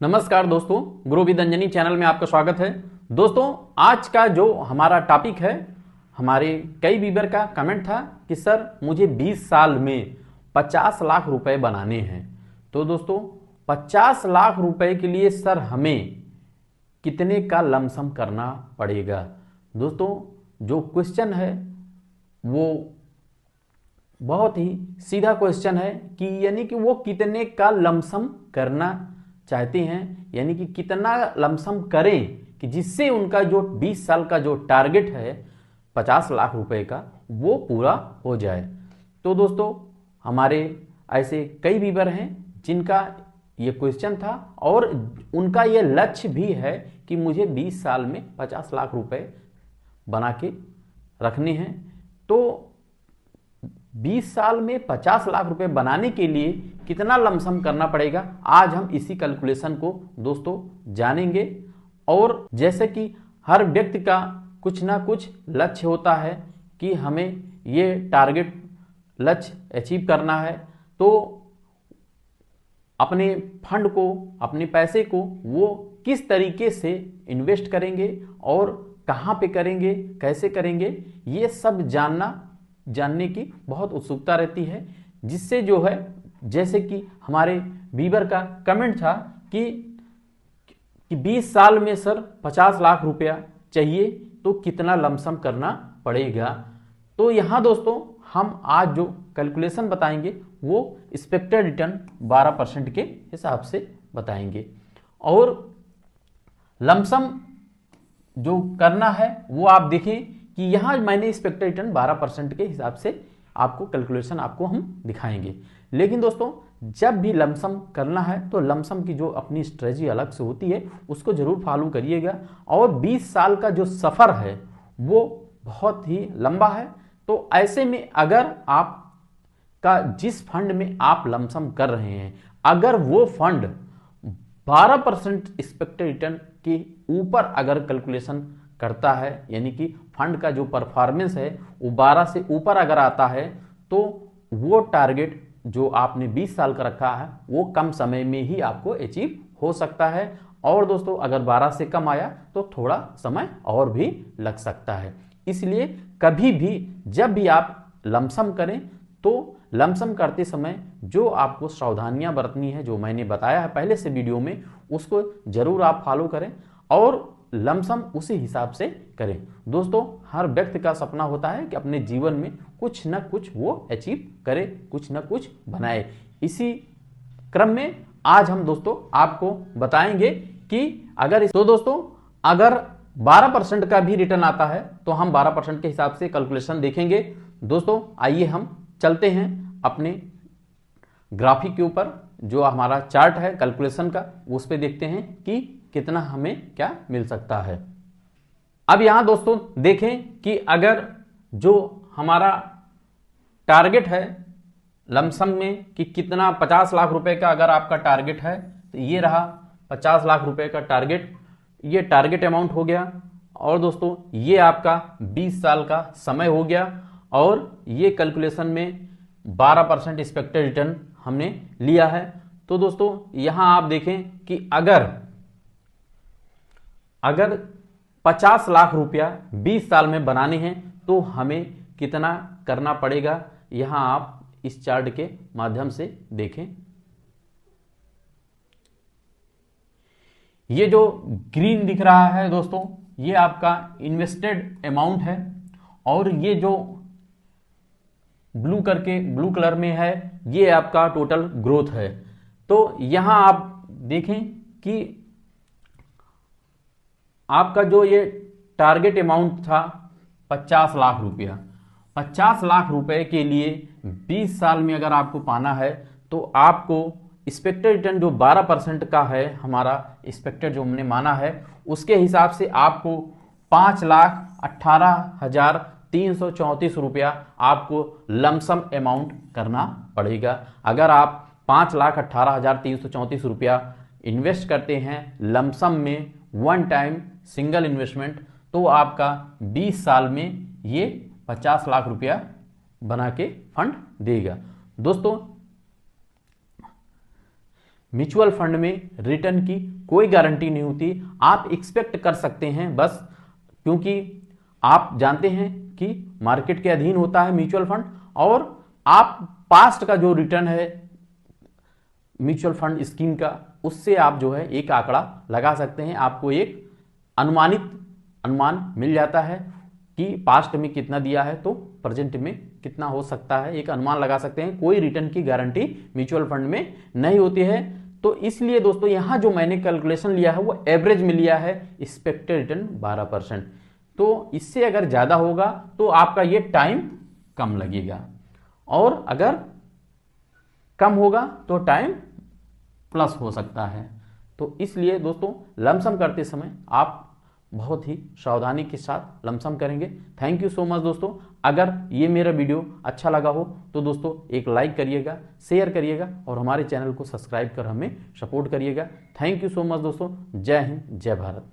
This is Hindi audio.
नमस्कार दोस्तों, गुरु विद अंजनी चैनल में आपका स्वागत है। दोस्तों, आज का जो हमारा टॉपिक है, हमारे कई व्यूअर का कमेंट था कि सर मुझे 20 साल में 50 लाख रुपए बनाने हैं। तो दोस्तों 50 लाख रुपए के लिए सर हमें कितने का लमसम करना पड़ेगा। दोस्तों जो क्वेश्चन है वो बहुत ही सीधा क्वेश्चन है कि यानी कि वो कितने का लमसम करना चाहते हैं, यानी कि कितना लमसम करें कि जिससे उनका जो 20 साल का जो टारगेट है 50 लाख रुपए का वो पूरा हो जाए। तो दोस्तों हमारे ऐसे कई व्यूअर हैं जिनका ये क्वेश्चन था और उनका ये लक्ष्य भी है कि मुझे 20 साल में 50 लाख रुपए बना के रखने हैं। तो 20 साल में 50 लाख रुपए बनाने के लिए कितना लमसम करना पड़ेगा, आज हम इसी कैलकुलेशन को दोस्तों जानेंगे। और जैसे कि हर व्यक्ति का कुछ ना कुछ लक्ष्य होता है कि हमें ये टारगेट लक्ष्य अचीव करना है, तो अपने फंड को, अपने पैसे को वो किस तरीके से इन्वेस्ट करेंगे और कहाँ पे करेंगे, कैसे करेंगे, ये सब जानने की बहुत उत्सुकता रहती है। जिससे जो है, जैसे कि हमारे व्यूअर का कमेंट था कि 20 साल में सर 50 लाख रुपया चाहिए तो कितना लमसम करना पड़ेगा। तो यहाँ दोस्तों हम आज जो कैलकुलेशन बताएंगे वो एक्सपेक्टेड रिटर्न 12% के हिसाब से बताएंगे। और लमसम जो करना है वो आप देखें कि यहाँ मैंने एक्सपेक्टेड रिटर्न 12% के हिसाब से आपको कैलकुलेशन आपको हम दिखाएंगे। लेकिन दोस्तों जब भी लमसम करना है तो लमसम की जो अपनी स्ट्रेटजी अलग से होती है उसको जरूर फॉलो करिएगा। और 20 साल का जो सफ़र है वो बहुत ही लंबा है। तो ऐसे में अगर आप का जिस फंड में आप लमसम कर रहे हैं, अगर वो फंड 12% एक्सपेक्टेड रिटर्न के ऊपर अगर कैलकुलेशन करता है, यानी कि फंड का जो परफॉर्मेंस है वो 12 से ऊपर अगर आता है, तो वो टारगेट जो आपने 20 साल का रखा है वो कम समय में ही आपको अचीव हो सकता है। और दोस्तों अगर 12 से कम आया तो थोड़ा समय और भी लग सकता है। इसलिए कभी भी जब भी आप लमसम करें तो लमसम करते समय जो आपको सावधानियां बरतनी है, जो मैंने बताया है पहले से वीडियो में, उसको जरूर आप फॉलो करें और लमसम उसी हिसाब से करें। दोस्तों हर व्यक्ति का सपना होता है कि अपने जीवन में कुछ न कुछ वो अचीव करे, कुछ न कुछ बनाए। इसी क्रम में आज हम दोस्तों आपको बताएंगे कि अगर 12% का भी रिटर्न आता है तो हम 12% के हिसाब से कैलकुलेशन देखेंगे। दोस्तों आइए हम चलते हैं अपने ग्राफिक के ऊपर, जो हमारा चार्ट है कैलकुलेशन का, उस पर देखते हैं कि कितना हमें क्या मिल सकता है। अब यहां दोस्तों देखें कि अगर जो हमारा टारगेट है लमसम में कि कितना 50 लाख रुपए का अगर आपका टारगेट है, तो ये रहा 50 लाख रुपए का टारगेट, ये टारगेट अमाउंट हो गया। और दोस्तों ये आपका 20 साल का समय हो गया और ये कैलकुलेशन में 12% एक्सपेक्टेड रिटर्न हमने लिया है। तो दोस्तों यहां आप देखें कि अगर 50 लाख रुपया 20 साल में बनाने हैं तो हमें कितना करना पड़ेगा, यहां आप इस चार्ट के माध्यम से देखें। ये जो ग्रीन दिख रहा है दोस्तों, ये आपका इन्वेस्टेड अमाउंट है और ये जो ब्लू कलर में है ये आपका टोटल ग्रोथ है। तो यहां आप देखें कि आपका जो ये टारगेट अमाउंट था 50 लाख रुपया, 50 लाख रुपए के लिए 20 साल में अगर आपको पाना है तो आपको एक्सपेक्टेड रिटर्न जो 12% का है, हमारा एक्सपेक्टेड जो हमने माना है, उसके हिसाब से आपको 5,18,334 रुपया आपको लमसम अमाउंट करना पड़ेगा। अगर आप 5,18,334 रुपया इन्वेस्ट करते हैं लमसम में, वन टाइम सिंगल इन्वेस्टमेंट, तो आपका 20 साल में ये 50 लाख रुपया बना के फंड देगा। दोस्तों म्यूचुअल फंड में रिटर्न की कोई गारंटी नहीं होती। आप एक्सपेक्ट कर सकते हैं बस, क्योंकि आप जानते हैं कि मार्केट के अधीन होता है म्यूचुअल फंड, और आप पास्ट का जो रिटर्न है म्यूचुअल फंड स्कीम का, उससे आप जो है एक आंकड़ा लगा सकते हैं। आपको एक अनुमान मिल जाता है कि पास्ट में कितना दिया है तो प्रेजेंट में कितना हो सकता है, एक अनुमान लगा सकते हैं। कोई रिटर्न की गारंटी म्यूचुअल फंड में नहीं होती है। तो इसलिए दोस्तों यहां जो मैंने कैलकुलेशन लिया है वो एवरेज में लिया है, एक्सपेक्टेड रिटर्न 12%। तो इससे अगर ज्यादा होगा तो आपका ये टाइम कम लगेगा, और अगर कम होगा तो टाइम प्लस हो सकता है। तो इसलिए दोस्तों लमसम करते समय आप बहुत ही सावधानी के साथ लमसम करेंगे। थैंक यू सो मच दोस्तों। अगर ये मेरा वीडियो अच्छा लगा हो तो दोस्तों एक लाइक करिएगा, शेयर करिएगा, और हमारे चैनल को सब्सक्राइब कर हमें सपोर्ट करिएगा। थैंक यू सो मच दोस्तों। जय हिंद, जय भारत।